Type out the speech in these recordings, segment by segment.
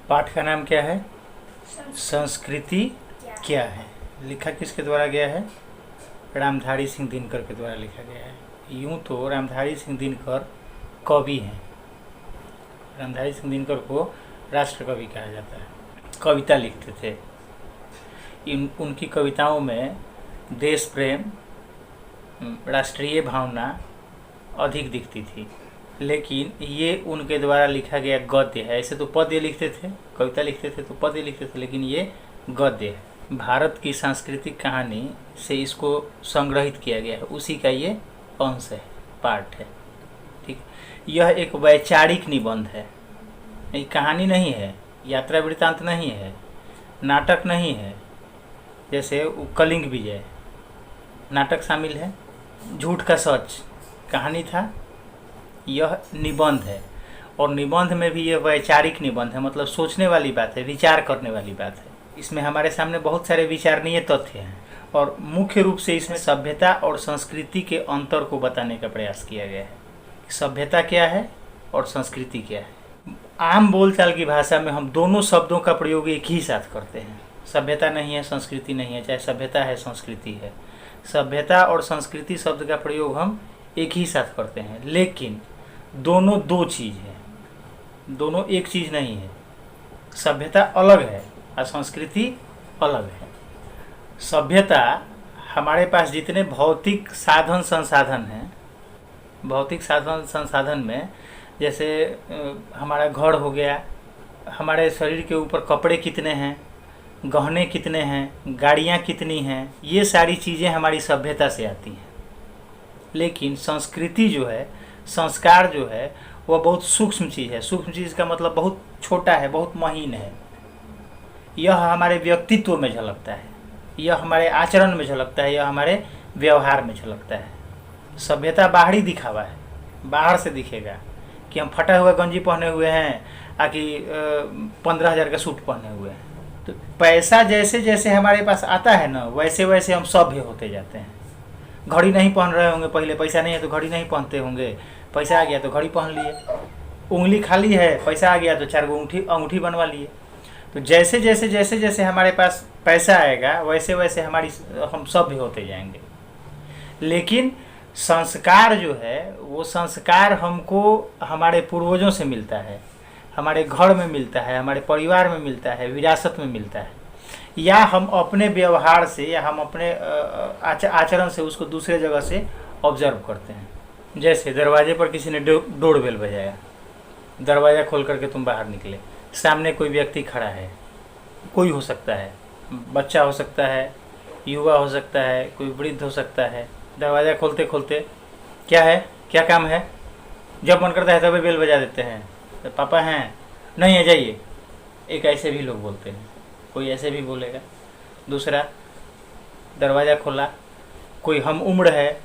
पाठ का नाम क्या है? संस्कृति क्या है। लिखा किसके द्वारा गया है? रामधारी सिंह दिनकर के द्वारा लिखा गया है। यूँ तो रामधारी सिंह दिनकर कवि हैं। रामधारी सिंह दिनकर को राष्ट्र कवि कहा जाता है। कविता लिखते थे। उनकी कविताओं में देश प्रेम, राष्ट्रीय भावना अधिक दिखती थी, लेकिन ये उनके द्वारा लिखा गया गद्य है। ऐसे तो पद्य लिखते थे, कविता लिखते थे तो पद्य लिखते थे, लेकिन ये गद्य है। भारत की सांस्कृतिक कहानी से इसको संग्रहित किया गया है, उसी का ये अंश है, पार्ट है। ठीक, यह एक वैचारिक निबंध है। ये कहानी नहीं है, यात्रा वृत्तांत नहीं है, नाटक नहीं है। जैसे कलिंग विजय नाटक शामिल है, झूठ का सच कहानी था, यह निबंध है। और निबंध में भी यह वैचारिक निबंध है, मतलब सोचने वाली बात है, विचार करने वाली बात है। इसमें हमारे सामने बहुत सारे विचारणीय तथ्य हैं और मुख्य रूप से इसमें सभ्यता और संस्कृति के अंतर को बताने का प्रयास किया गया है। सभ्यता क्या है और संस्कृति क्या है। आम बोलचाल की भाषा में हम दोनों शब्दों का प्रयोग एक ही साथ करते हैं। सभ्यता नहीं है, संस्कृति नहीं है, चाहे सभ्यता है संस्कृति है। सभ्यता और संस्कृति शब्द का प्रयोग हम एक ही साथ करते हैं, लेकिन दोनों दो चीज़ है, दोनों एक चीज़ नहीं है। सभ्यता अलग है और संस्कृति अलग है। सभ्यता हमारे पास जितने भौतिक साधन संसाधन हैं, भौतिक साधन संसाधन में जैसे हमारा घर हो गया, हमारे शरीर के ऊपर कपड़े कितने हैं, गहने कितने हैं, गाड़ियाँ कितनी हैं, ये सारी चीज़ें हमारी सभ्यता से आती हैं। लेकिन संस्कृति जो है, संस्कार जो है, वह बहुत सूक्ष्म चीज़ है। सूक्ष्म चीज़ का मतलब बहुत छोटा है, बहुत महीन है। यह हमारे व्यक्तित्व में झलकता है, यह हमारे आचरण में झलकता है, यह हमारे व्यवहार में झलकता है। सभ्यता बाहरी दिखावा है, बाहर से दिखेगा कि हम फटा हुआ गंजी पहने हुए हैं, आकि 15,000 का सूट पहने हुए हैं। तो पैसा जैसे जैसे हमारे पास आता है ना, वैसे वैसे हम सभ्य होते जाते हैं। घड़ी नहीं पहन रहे होंगे पहले, पैसा नहीं है तो घड़ी नहीं पहनते होंगे, पैसा आ गया तो घड़ी पहन लिए। उंगली खाली है, पैसा आ गया तो 4 अंगूठी बनवा लिए। तो जैसे जैसे जैसे जैसे हमारे पास पैसा आएगा, वैसे वैसे हम सभ्य होते जाएंगे। लेकिन संस्कार जो है, वो संस्कार हमको हमारे पूर्वजों से मिलता है, हमारे घर में मिलता है, हमारे परिवार में मिलता है, विरासत में मिलता है, या हम अपने व्यवहार से या हम अपने आचरण से उसको दूसरे जगह से ऑब्जर्व करते हैं। जैसे दरवाजे पर किसी ने डोर बेल बजाया, दरवाज़ा खोल करके तुम बाहर निकले, सामने कोई व्यक्ति खड़ा है, कोई हो सकता है, बच्चा हो सकता है, युवा हो सकता है, कोई वृद्ध हो सकता है। दरवाज़ा खोलते खोलते क्या है, क्या काम है, जब मन करता है तभी बेल बजा देते हैं। तो पापा हैं, नहीं है, जाइए। एक ऐसे भी लोग बोलते हैं, कोई ऐसे भी बोलेगा। दूसरा, दरवाज़ा खोला, कोई हम उम्र है,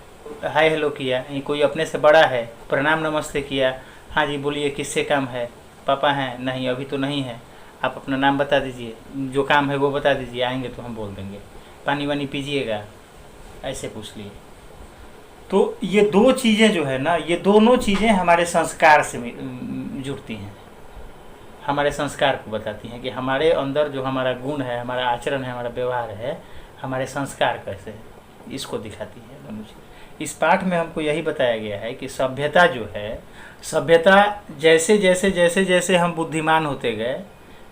हाय हेलो किया, कोई अपने से बड़ा है, प्रणाम नमस्ते किया, हाँ जी बोलिए किससे काम है, पापा हैं, नहीं अभी तो नहीं है, आप अपना नाम बता दीजिए, जो काम है वो बता दीजिए, आएंगे तो हम बोल देंगे, पानी वानी पीजिएगा, ऐसे पूछ लिए। तो ये दो चीज़ें जो है ना, ये दोनों चीज़ें हमारे संस्कार से जुड़ती हैं, हमारे संस्कार को बताती हैं कि हमारे अंदर जो हमारा गुण है, हमारा आचरण है, हमारा व्यवहार है, हमारे संस्कार कैसे है, इसको दिखाती है मनुष्य। इस पाठ में हमको यही बताया गया है कि सभ्यता जो है, सभ्यता जैसे जैसे जैसे जैसे हम बुद्धिमान होते गए,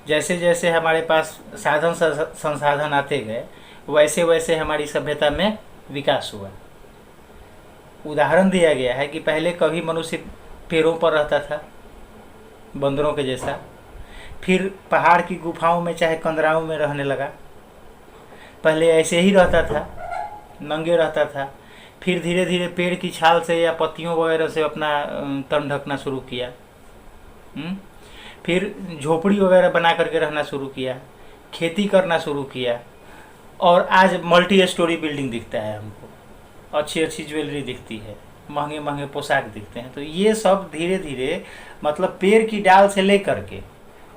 जैसे जैसे हमारे पास साधन संसाधन आते गए, वैसे वैसे हमारी सभ्यता में विकास हुआ। उदाहरण दिया गया है कि पहले कभी मनुष्य पेड़ों पर रहता था, बंदरों के जैसा, फिर पहाड़ की गुफाओं में चाहे कंदराओं में रहने लगा। पहले ऐसे ही रहता था, नंगे रहता था, फिर धीरे धीरे पेड़ की छाल से या पत्तियों वगैरह से अपना तन ढकना शुरू किया। फिर झोपड़ी वगैरह बना करके रहना शुरू किया, खेती करना शुरू किया, और आज मल्टी स्टोरी बिल्डिंग दिखता है हमको, अच्छी अच्छी ज्वेलरी दिखती है, महंगे महंगे पोशाक दिखते हैं। तो ये सब धीरे धीरे, मतलब पेड़ की डाल से लेकर के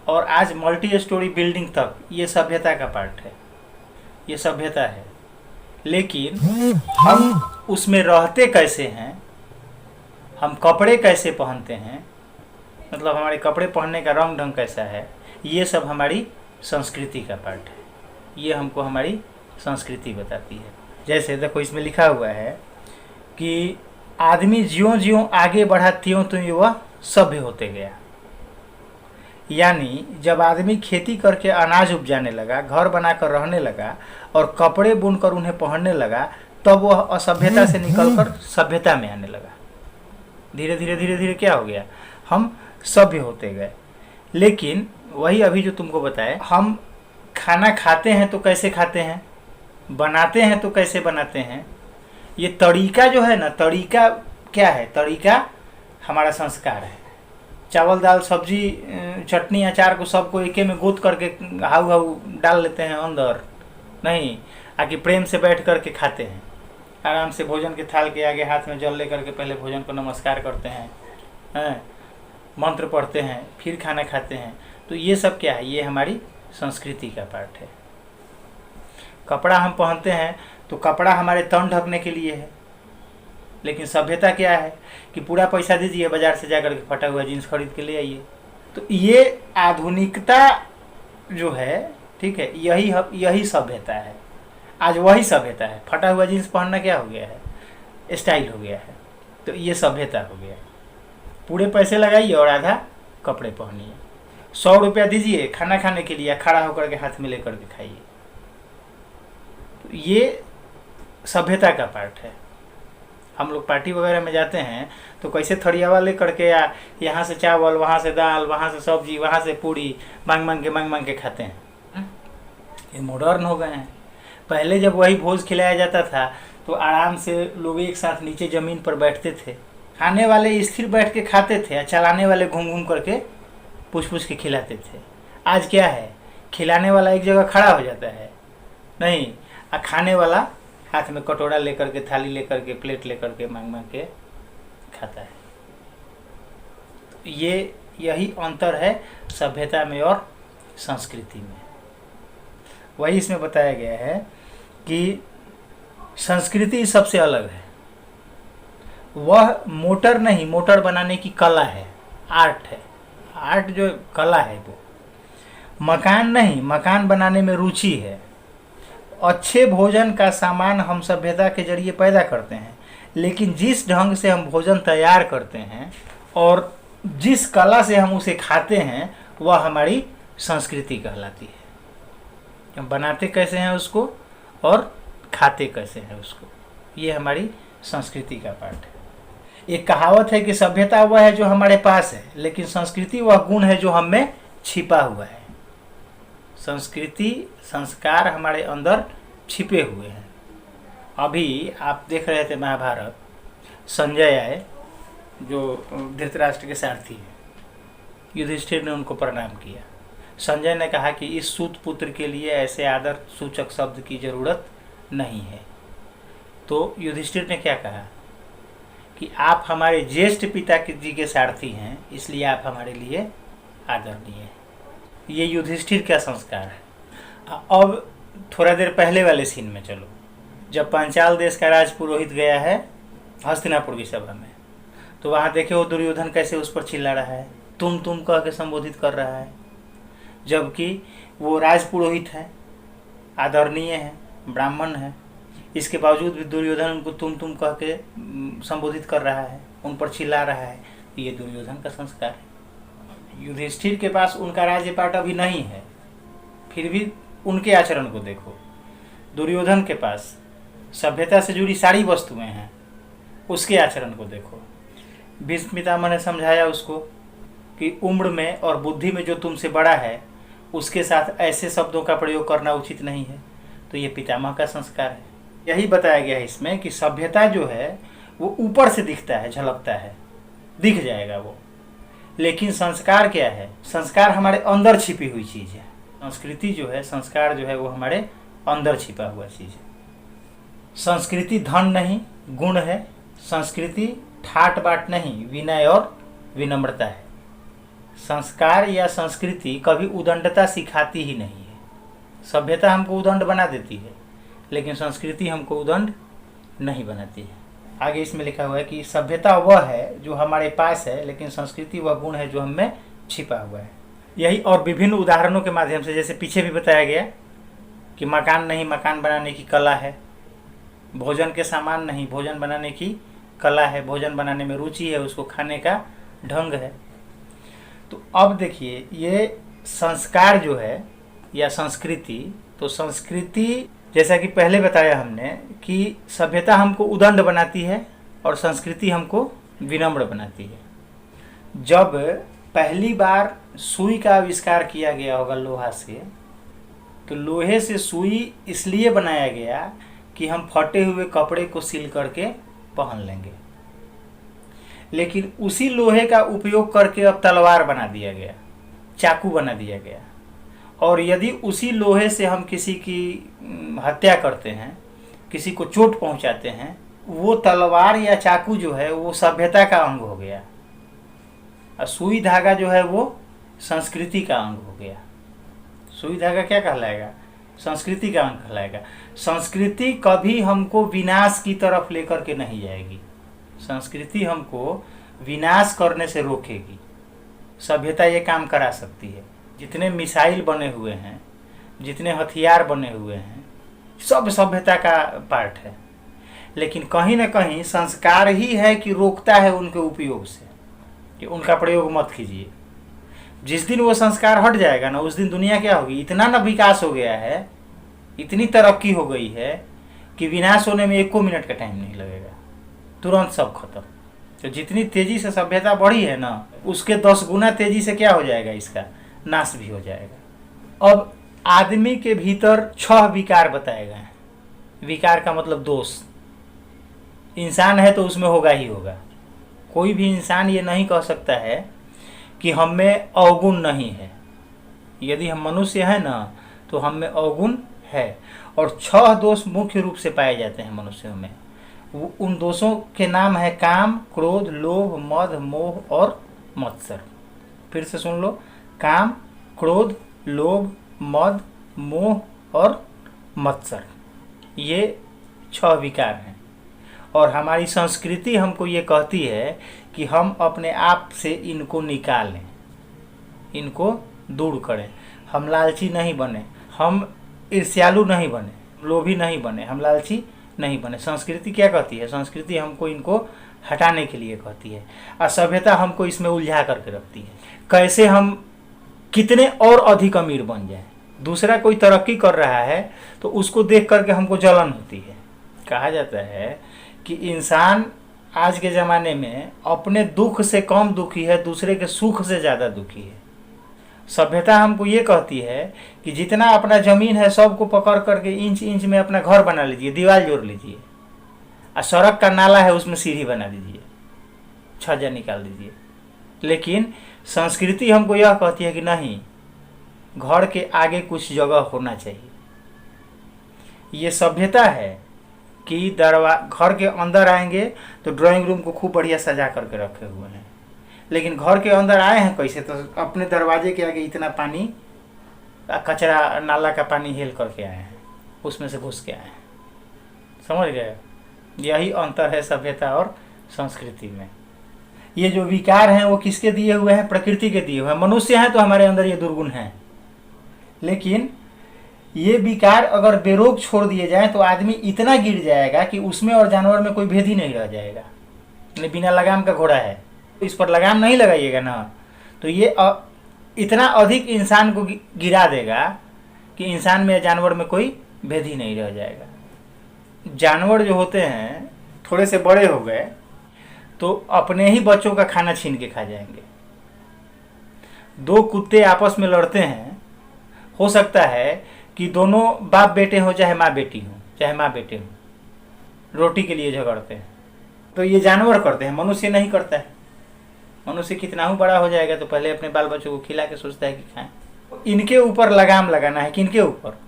और आज मल्टी स्टोरी बिल्डिंग तक, ये सभ्यता का पार्ट है, ये सभ्यता है। लेकिन हम उसमें रहते कैसे हैं, हम कपड़े कैसे पहनते हैं, मतलब हमारे कपड़े पहनने का रंग ढंग कैसा है, ये सब हमारी संस्कृति का पार्ट है, ये हमको हमारी संस्कृति बताती है। जैसे देखो इसमें लिखा हुआ है कि आदमी ज्यों ज्यों आगे बढ़ा त्यों त्यों वह सभ्य होते गया। यानी जब आदमी खेती करके अनाज उपजाने लगा, घर बनाकर रहने लगा और कपड़े बुनकर उन्हें पहनने लगा, तब वह असभ्यता से निकलकर सभ्यता में आने लगा। धीरे धीरे धीरे धीरे क्या हो गया, हम सभ्य होते गए। लेकिन वही अभी जो तुमको बताए, हम खाना खाते हैं तो कैसे खाते हैं, बनाते हैं तो कैसे बनाते हैं, ये तरीका जो है ना, तरीका क्या है, तरीका हमारा संस्कार है। चावल दाल सब्जी चटनी अचार को सबको एके में गोद करके हाउ हाउ डाल लेते हैं अंदर, नहीं, आके प्रेम से बैठ करके खाते हैं। आराम से भोजन के थाल के आगे हाथ में जल लेकर के पहले भोजन को नमस्कार करते हैं, मंत्र पढ़ते हैं, फिर खाना खाते हैं। तो ये सब क्या है, ये हमारी संस्कृति का पार्ट है। कपड़ा हम पहनते हैं तो कपड़ा हमारे तन ढकने के लिए है, लेकिन सभ्यता क्या है कि पूरा पैसा दीजिए, बाजार से जाकर के फटा हुआ जीन्स खरीद के ले आइए। तो ये आधुनिकता जो है, ठीक है, यही सभ्यता है। आज वही सभ्यता है। फटा हुआ जीन्स पहनना क्या हो गया है, स्टाइल हो गया है। तो ये सभ्यता हो गया। पूरे पैसे लगाइए और आधा कपड़े पहनिए। 100 रुपया दीजिए खाना खाने के लिए, खड़ा होकर के हाथ में लेकर के खाइए। तो ये सभ्यता का पार्ट है। हम लोग पार्टी वगैरह में जाते हैं तो कैसे थरियावा ले करके, या यहाँ से चावल, वहाँ से दाल, वहाँ से सब्जी, वहाँ से पूड़ी मांग मांग के खाते हैं। ये मॉडर्न हो गए हैं। पहले जब वही भोज खिलाया जाता था तो आराम से लोग एक साथ नीचे ज़मीन पर बैठते थे। खाने वाले स्थिर बैठ के खाते थे और चलाने वाले घूम घूम करके पूछ के खिलाते थे। आज क्या है, खिलाने वाला एक जगह खड़ा हो जाता है, नहीं, खाने वाला हाथ में कटोरा लेकर के, थाली लेकर के, प्लेट लेकर के मांग के खाता है। तो यही अंतर है सभ्यता में और संस्कृति में। वही इसमें बताया गया है कि संस्कृति सबसे अलग है। वह मोटर नहीं, मोटर बनाने की कला है, आर्ट है। आर्ट जो कला है वो मकान नहीं, मकान बनाने में रुचि है। अच्छे भोजन का सामान हम सभ्यता के जरिए पैदा करते हैं, लेकिन जिस ढंग से हम भोजन तैयार करते हैं और जिस कला से हम उसे खाते हैं, वह हमारी संस्कृति कहलाती है। हम बनाते कैसे हैं उसको और खाते कैसे हैं उसको, ये हमारी संस्कृति का पार्ट है। एक कहावत है कि सभ्यता वह है जो हमारे पास है, लेकिन संस्कृति वह गुण है जो हम में छिपा हुआ है। संस्कृति, संस्कार हमारे अंदर छिपे हुए हैं। अभी आप देख रहे थे महाभारत, संजय आए जो धृतराष्ट्र के सारथी हैं, युधिष्ठिर ने उनको प्रणाम किया। संजय ने कहा कि इस सूत पुत्र के लिए ऐसे आदर सूचक शब्द की जरूरत नहीं है। तो युधिष्ठिर ने क्या कहा कि आप हमारे ज्येष्ठ पिता जी के सारथी हैं, इसलिए आप हमारे लिए आदरणीय हैं। ये युधिष्ठिर का संस्कार है। अब थोड़ा देर पहले वाले सीन में चलो, जब पांचाल देश का राज पुरोहित गया है हस्तिनापुर की सभा में, तो वहाँ देखे वो दुर्योधन कैसे उस पर चिल्ला रहा है, तुम कह के संबोधित कर रहा है, जबकि वो राज पुरोहित है, आदरणीय है, ब्राह्मण है। इसके बावजूद भी दुर्योधन उनको तुम कह के संबोधित कर रहा है, उन पर चिल्ला रहा है। ये दुर्योधन का संस्कार है। युधिष्ठिर के पास उनका राज्यपाट अभी नहीं है, फिर भी उनके आचरण को देखो। दुर्योधन के पास सभ्यता से जुड़ी सारी वस्तुएं हैं, उसके आचरण को देखो। भीष्म पितामह ने समझाया उसको कि उम्र में और बुद्धि में जो तुमसे बड़ा है उसके साथ ऐसे शब्दों का प्रयोग करना उचित नहीं है। तो ये पितामह का संस्कार है। यही बताया गया है इसमें कि सभ्यता जो है वो ऊपर से दिखता है, झलकता है, दिख जाएगा वो, लेकिन संस्कार क्या है, संस्कार हमारे अंदर छिपी हुई चीज़ है। संस्कृति जो है, संस्कार जो है, वो हमारे अंदर छिपा हुआ चीज़ है। संस्कृति धन नहीं, गुण है। संस्कृति ठाट बाट नहीं, विनय और विनम्रता है। संस्कार या संस्कृति कभी उदंडता सिखाती ही नहीं है। सभ्यता हमको उदंड बना देती है, लेकिन संस्कृति हमको उदंड नहीं बनाती है। आगे इसमें लिखा हुआ है कि सभ्यता वह है जो हमारे पास है, लेकिन संस्कृति वह गुण है जो हम में छिपा हुआ है। यही और विभिन्न उदाहरणों के माध्यम से, जैसे पीछे भी बताया गया कि मकान नहीं, मकान बनाने की कला है। भोजन के सामान नहीं, भोजन बनाने की कला है। भोजन बनाने में रुचि है, उसको खाने का ढंग है। तो अब देखिए, ये संस्कार जो है या संस्कृति, तो संस्कृति जैसा कि पहले बताया हमने कि सभ्यता हमको उदंड बनाती है और संस्कृति हमको विनम्र बनाती है। जब पहली बार सुई का आविष्कार किया गया होगा लोहा से, तो लोहे से सुई इसलिए बनाया गया कि हम फटे हुए कपड़े को सिल करके पहन लेंगे। लेकिन उसी लोहे का उपयोग करके अब तलवार बना दिया गया, चाकू बना दिया गया। और यदि उसी लोहे से हम किसी की हत्या करते हैं, किसी को चोट पहुंचाते हैं, वो तलवार या चाकू जो है वो सभ्यता का अंग हो गया, और सुई धागा जो है वो संस्कृति का अंग हो गया। सुई धागा क्या कहलाएगा? संस्कृति का अंग कहलाएगा। संस्कृति कभी हमको विनाश की तरफ लेकर के नहीं जाएगी। संस्कृति हमको विनाश करने से रोकेगी। सभ्यता ये काम करा सकती है। जितने मिसाइल बने हुए हैं, जितने हथियार बने हुए हैं, सब सभ्यता का पार्ट है। लेकिन कहीं ना कहीं संस्कार ही है कि रोकता है उनके उपयोग से, कि उनका प्रयोग मत कीजिए। जिस दिन वो संस्कार हट जाएगा ना, उस दिन दुनिया क्या होगी? इतना ना विकास हो गया है, इतनी तरक्की हो गई है कि विनाश होने में 1 मिनट का टाइम नहीं लगेगा, तुरंत सब खत्म। तो जितनी तेजी से सभ्यता बढ़ी है ना, उसके 10 गुना तेजी से क्या हो जाएगा? इसका नाश भी हो जाएगा। अब आदमी के भीतर 6 विकार बताए गए हैं। विकार का मतलब दोष। इंसान है तो उसमें होगा ही होगा। कोई भी इंसान ये नहीं कह सकता है कि हम में अवगुण नहीं है। यदि हम मनुष्य हैं ना, तो हम में अवगुण है। और 6 दोष मुख्य रूप से पाए जाते हैं मनुष्यों में। उन दोषों के नाम है काम, क्रोध, लोभ, मद, मोह और मत्सर। फिर से सुन लो, काम, क्रोध, लोभ, मद, मोह और मत्सर, ये 6 विकार हैं। और हमारी संस्कृति हमको ये कहती है कि हम अपने आप से इनको निकालें, इनको दूर करें। हम लालची नहीं बने, हम ईर्ष्यालु नहीं बने, लोभी नहीं बने, हम लालची नहीं बने। संस्कृति क्या कहती है? संस्कृति हमको इनको हटाने के लिए कहती है। असभ्यता हमको इसमें उलझा करके रखती है। कैसे हम कितने और अधिक अमीर बन जाएं। दूसरा कोई तरक्की कर रहा है तो उसको देख करके हमको जलन होती है। कहा जाता है कि इंसान आज के ज़माने में अपने दुख से कम दुखी है, दूसरे के सुख से ज़्यादा दुखी है। सभ्यता हमको ये कहती है कि जितना अपना ज़मीन है सबको पकड़ करके इंच इंच में अपना घर बना लीजिए, दीवार जोड़ लीजिए, और सड़क का नाला है उसमें सीढ़ी बना दीजिए, छज्जा निकाल दीजिए। लेकिन संस्कृति हमको यह कहती है कि नहीं, घर के आगे कुछ जगह होना चाहिए। ये सभ्यता है कि घर के अंदर आएंगे तो ड्राइंग रूम को खूब बढ़िया सजा करके रखे हुए हैं। लेकिन घर के अंदर आए हैं कैसे? तो अपने दरवाजे के आगे इतना पानी, कचरा नाला का पानी हेल करके आए हैं, उसमें से घुस के आए हैं। समझ गए? यही अंतर है सभ्यता और संस्कृति में। ये जो विकार हैं वो किसके दिए हुए हैं? प्रकृति के दिए हुए हैं। मनुष्य हैं तो हमारे अंदर ये दुर्गुण हैं। लेकिन ये विकार अगर बेरोक छोड़ दिए जाए तो आदमी इतना गिर जाएगा कि उसमें और जानवर में कोई भेद ही नहीं रह जाएगा। बिना लगाम का घोड़ा है, इस पर लगाम नहीं लगाइएगा ना, तो ये इतना अधिक इंसान को गिरा देगा कि इंसान में या जानवर में कोई भेद ही नहीं रह जाएगा। जानवर जो होते हैं थोड़े से बड़े हो गए तो अपने ही बच्चों का खाना छीन के खा जाएंगे। 2 कुत्ते आपस में लड़ते हैं, हो सकता है कि दोनों बाप बेटे हो, चाहे माँ बेटी हो, चाहे माँ बेटे हो, रोटी के लिए झगड़ते हैं। तो ये जानवर करते हैं, मनुष्य नहीं करता है। मनुष्य कितना ही बड़ा हो जाएगा तो पहले अपने बाल बच्चों को खिला के सोचता है कि खाएं। इनके ऊपर लगाम लगाना है। किनके ऊपर?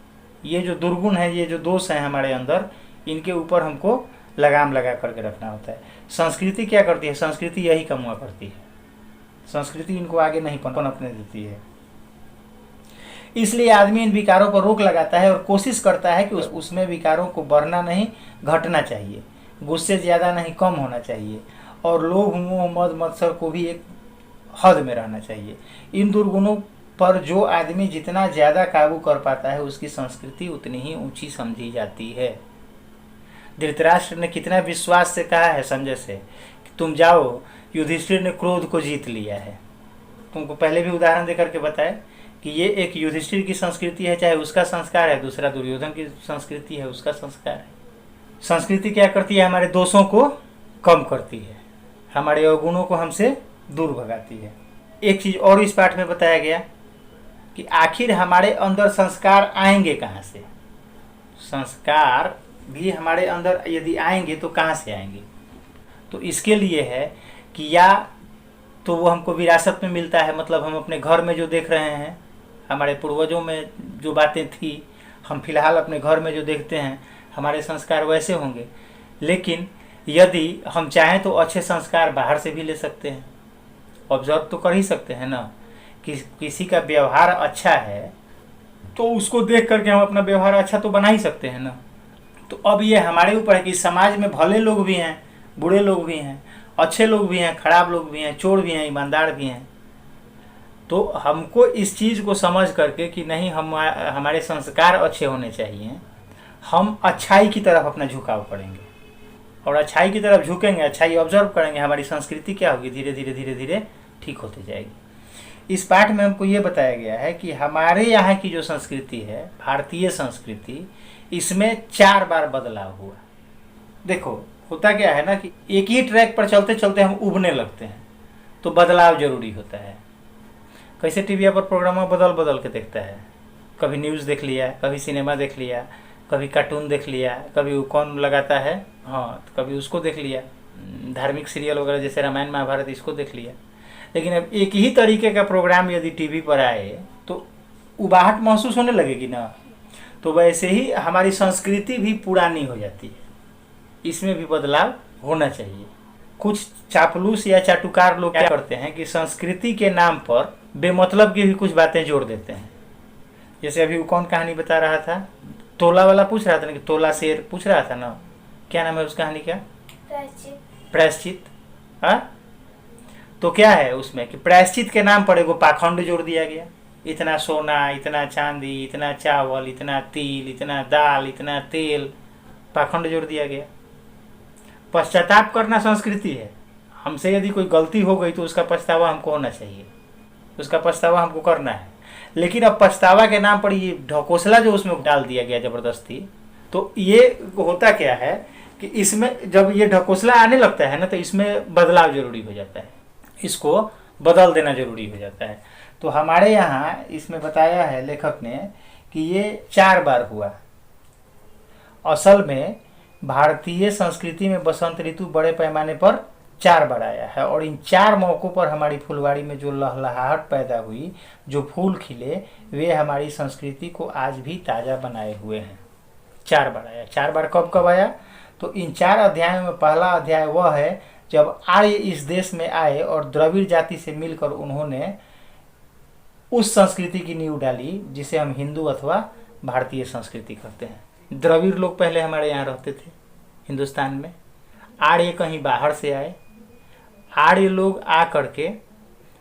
ये जो दुर्गुण है, ये जो दोष है हमारे अंदर, इनके ऊपर हमको लगाम लगा करके रखना होता है। संस्कृति क्या करती है? संस्कृति यही कमुआ करती है। संस्कृति इनको आगे नहीं पनपने देती है। इसलिए आदमी इन विकारों पर रोक लगाता है और कोशिश करता है कि उसमें विकारों को बढ़ना नहीं, घटना चाहिए। गुस्से ज़्यादा नहीं, कम होना चाहिए। और लोभ, मोह, मद, मत्सर को भी एक हद में रहना चाहिए। इन दुर्गुणों पर जो आदमी जितना ज़्यादा काबू कर पाता है उसकी संस्कृति उतनी ही ऊंची समझी जाती है। धृतराष्ट्र ने कितना विश्वास से कहा है संजय से कि तुम जाओ, युधिष्ठिर ने क्रोध को जीत लिया है। तुमको पहले भी उदाहरण देकर के बताए कि ये एक युधिष्ठिर की संस्कृति है, चाहे उसका संस्कार है, दूसरा दुर्योधन की संस्कृति है, उसका संस्कार है। संस्कृति क्या करती है? हमारे दोषों को कम करती है, हमारे अवगुणों को हमसे दूर भगाती है। एक चीज़ और इस पाठ में बताया गया कि आखिर हमारे अंदर संस्कार आएंगे कहाँ से? संस्कार भी हमारे अंदर यदि आएंगे तो कहाँ से आएंगे? तो इसके लिए है कि या तो वो हमको विरासत में मिलता है, मतलब हम अपने घर में जो देख रहे हैं, हमारे पूर्वजों में जो बातें थी, हम फिलहाल अपने घर में जो देखते हैं, हमारे संस्कार वैसे होंगे। लेकिन यदि हम चाहें तो अच्छे संस्कार बाहर से भी ले सकते हैं। ऑब्जर्व तो कर ही सकते हैं ना कि किसी का व्यवहार अच्छा है तो उसको देख करके हम अपना व्यवहार अच्छा तो बना ही सकते हैं ना। तो अब ये हमारे ऊपर है कि समाज में भले लोग भी हैं, बुरे लोग भी हैं, अच्छे लोग भी हैं, खराब लोग भी हैं, चोर भी हैं, ईमानदार भी हैं। तो हमको इस चीज़ को समझ करके कि नहीं, हमारे संस्कार अच्छे होने चाहिए, हम अच्छाई की तरफ अपना झुकाव करेंगे और अच्छाई की तरफ झुकेंगे, अच्छाई ऑब्जर्व करेंगे, हमारी संस्कृति क्या होगी? धीरे धीरे धीरे धीरे ठीक होती जाएगी। इस पाठ में हमको ये बताया गया है कि हमारे यहाँ की जो संस्कृति है, भारतीय संस्कृति, इसमें 4 बार बदलाव हुआ। देखो होता क्या है ना कि एक ही ट्रैक पर चलते चलते हम उबने लगते हैं, तो बदलाव जरूरी होता है। कैसे टीवी पर प्रोग्राम बदल बदल के देखता है, कभी न्यूज़ देख लिया, कभी सिनेमा देख लिया, कभी कार्टून देख लिया, कभी वो कौन लगाता है, हाँ, तो कभी उसको देख लिया, धार्मिक सीरियल वगैरह जैसे रामायण महाभारत, इसको देख लिया। लेकिन अब एक ही तरीके का प्रोग्राम यदि टीवी पर आए तो उबाहट महसूस होने लगेगी ना। तो वैसे ही हमारी संस्कृति भी पुरानी हो जाती है, इसमें भी बदलाव होना चाहिए। कुछ चापलूस या चाटुकार लोग क्या करते हैं कि संस्कृति के नाम पर बेमतलब की भी कुछ बातें जोड़ देते हैं। जैसे अभी वो कौन कहानी बता रहा था, तोला वाला पूछ रहा था ना, कि तोला शेर पूछ रहा था ना, क्या नाम है उस कहानी का? प्रायश्चित। हाँ, तो क्या है उसमें कि प्रायश्चित के नाम पर एगो पाखंड जोड़ दिया गया। इतना सोना, इतना चांदी, इतना चावल, इतना तिल, इतना दाल, इतना तेल, पाखंड जोड़ दिया गया। पश्चाताप करना संस्कृति है। हमसे यदि कोई गलती हो गई तो उसका पछतावा हमको होना चाहिए, उसका पछतावा हमको करना है। लेकिन अब पछतावा के नाम पर ये ढकोसला जो उसमें डाल दिया गया जबरदस्ती, तो ये होता क्या है कि इसमें जब ये ढकोसला आने लगता है ना, तो इसमें बदलाव जरूरी हो जाता है, इसको बदल देना जरूरी हो जाता है। तो हमारे यहाँ इसमें बताया है लेखक ने कि ये 4 बार हुआ। असल में भारतीय संस्कृति में बसंत ऋतु बड़े पैमाने पर 4 बार आया है, और इन 4 मौकों पर हमारी फुलवाड़ी में जो लहलहाहट पैदा हुई, जो फूल खिले, वे हमारी संस्कृति को आज भी ताज़ा बनाए हुए हैं। 4 बार आया। 4 बार कब कब आया? तो इन 4 अध्यायों में पहला अध्याय वह है जब आर्य इस देश में आए और द्रविड़ जाति से मिलकर उन्होंने उस संस्कृति की नींव डाली जिसे हम हिंदू अथवा भारतीय संस्कृति कहते हैं। द्रविड़ लोग पहले हमारे यहाँ रहते थे हिंदुस्तान में, आर्य कहीं बाहर से आए। आर्य लोग आ करके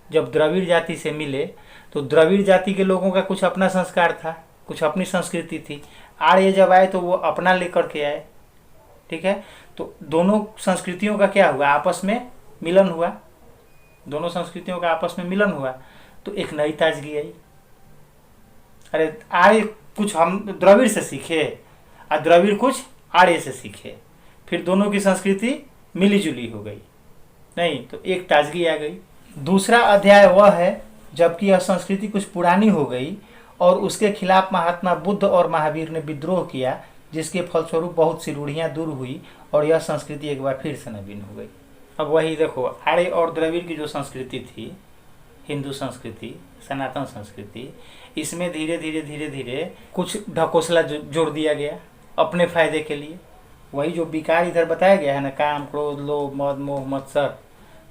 जब द्रविड़ जाति से मिले तो द्रविड़ जाति के लोगों का कुछ अपना संस्कार था, कुछ अपनी संस्कृति थी। आर्य जब आए तो वो अपना लेकर के आए, ठीक है। तो दोनों संस्कृतियों का क्या हुआ? आपस में मिलन हुआ, दोनों संस्कृतियों का आपस में मिलन हुआ, तो एक नई ताजगी आई। अरे आर्य कुछ हम द्रविड़ से सीखे और द्रविड़ कुछ आर्य से सीखे, फिर दोनों की संस्कृति मिली जुली हो गई, नहीं तो एक ताजगी आ गई। दूसरा अध्याय वह है जबकि यह संस्कृति कुछ पुरानी हो गई और उसके खिलाफ महात्मा बुद्ध और महावीर ने विद्रोह किया, जिसके फलस्वरूप बहुत सी रूढ़ियाँ दूर हुई और यह संस्कृति एक बार फिर से नवीन हो गई। अब वही देखो, आर्य और द्रविड़ की जो संस्कृति थी, हिंदू संस्कृति, सनातन संस्कृति, इसमें धीरे धीरे धीरे धीरे कुछ ढकोसला जोड़ दिया गया अपने फायदे के लिए। वही जो विकार इधर बताया गया है ना, काम, क्रोध, लोभ, मद, मोह, मत्सर,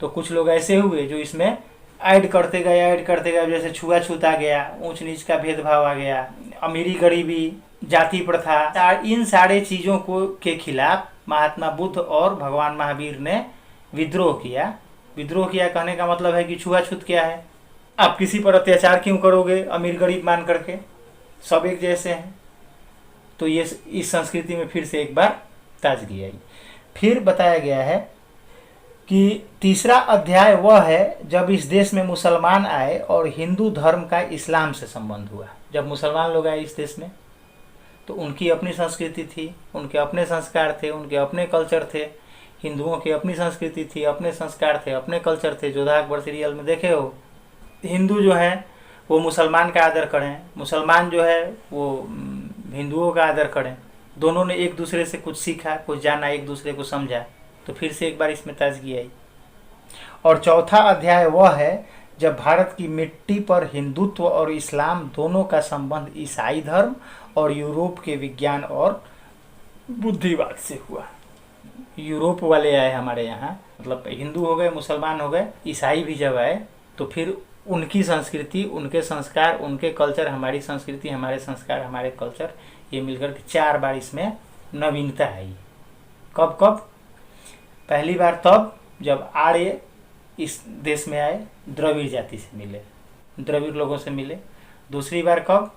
तो कुछ लोग ऐसे हुए जो इसमें ऐड करते गए, जैसे छुआछूत आ गया, ऊंच नीच का भेदभाव आ गया, अमीरी गरीबी, जाति प्रथा, इन सारे चीज़ों को के खिलाफ महात्मा बुद्ध और भगवान महावीर ने विद्रोह किया। विद्रोह किया कहने का मतलब है कि छुआछूत क्या है? आप किसी पर अत्याचार क्यों करोगे अमीर गरीब मान करके, सब एक जैसे हैं। तो ये इस संस्कृति में फिर से एक बार ताजगी आई। फिर बताया गया है कि तीसरा अध्याय वह है जब इस देश में मुसलमान आए और हिंदू धर्म का इस्लाम से संबंध हुआ। जब मुसलमान लोग आए इस देश में तो उनकी अपनी संस्कृति थी, उनके अपने संस्कार थे, उनके अपने कल्चर थे। हिंदुओं की अपनी संस्कृति थी, अपने संस्कार थे, अपने कल्चर थे। जोधा अकबर सीरियल में देखे हो, हिंदू जो है वो मुसलमान का आदर करें, मुसलमान जो है वो हिंदुओं का आदर करें। दोनों ने एक दूसरे से कुछ सीखा, कुछ जाना, एक दूसरे को समझा। तो फिर से एक बार इसमें ताजगी आई। और चौथा अध्याय वह है जब भारत की मिट्टी पर हिंदुत्व और इस्लाम दोनों का संबंध ईसाई धर्म और यूरोप के विज्ञान और बुद्धिवाद से हुआ। यूरोप वाले आए हमारे यहाँ, मतलब हिंदू हो गए, मुसलमान हो गए, ईसाई भी जब आए तो फिर उनकी संस्कृति, उनके संस्कार, उनके कल्चर, हमारी संस्कृति, हमारे संस्कार, हमारे कल्चर, ये मिलकर के 4 बार इसमें नवीनता आई। कब कब? पहली बार तब जब आर्य इस देश में आए, द्रविड़ जाति से मिले, द्रविड़ लोगों से मिले। दूसरी बार कब?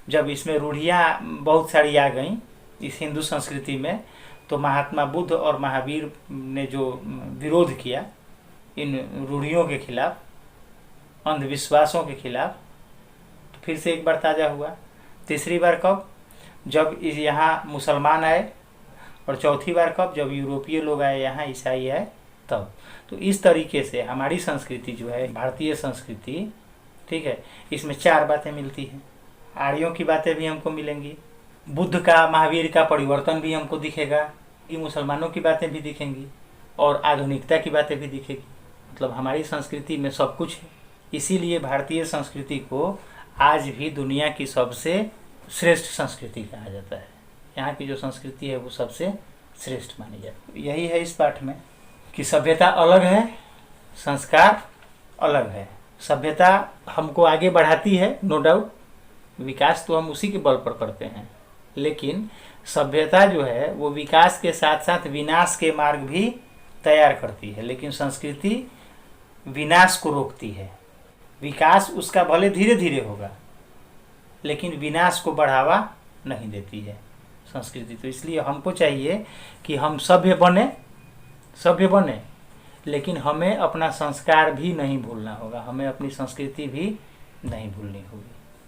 जब इसमें रूढ़ियाँ बहुत सारी आ गईं इस हिंदू संस्कृति में, तो महात्मा बुद्ध और महावीर ने जो विरोध किया इन रूढ़ियों के खिलाफ, अंधविश्वासों के खिलाफ, तो फिर से एक बार ताज़ा हुआ। तीसरी बार कब? जब यहाँ मुसलमान आए। और चौथी बार कब? जब यूरोपीय लोग आए यहाँ, ईसाई आए, तब। तो इस तरीके से हमारी संस्कृति जो है, भारतीय संस्कृति, ठीक है, इसमें 4 बातें मिलती हैं। आर्यों की बातें भी हमको मिलेंगी, बुद्ध का, महावीर का परिवर्तन भी हमको दिखेगा, कि मुसलमानों की बातें भी दिखेंगी, और आधुनिकता की बातें भी दिखेगी। मतलब हमारी संस्कृति में सब कुछ है। इसीलिए भारतीय संस्कृति को आज भी दुनिया की सबसे श्रेष्ठ संस्कृति कहा जाता है। यहाँ की जो संस्कृति है वो सबसे श्रेष्ठ मानी जाती है। यही है इस पाठ में कि सभ्यता अलग है, संस्कार अलग है। सभ्यता हमको आगे बढ़ाती है, नो डाउट, विकास तो हम उसी के बल पर करते हैं, लेकिन सभ्यता जो है वो विकास के साथ साथ विनाश के मार्ग भी तैयार करती है। लेकिन संस्कृति विनाश को रोकती है। विकास उसका भले धीरे धीरे होगा, लेकिन विनाश को बढ़ावा नहीं देती है संस्कृति। तो इसलिए हमको चाहिए कि हम सभ्य बने, लेकिन हमें अपना संस्कार भी नहीं भूलना होगा, हमें अपनी संस्कृति भी नहीं भूलनी होगी।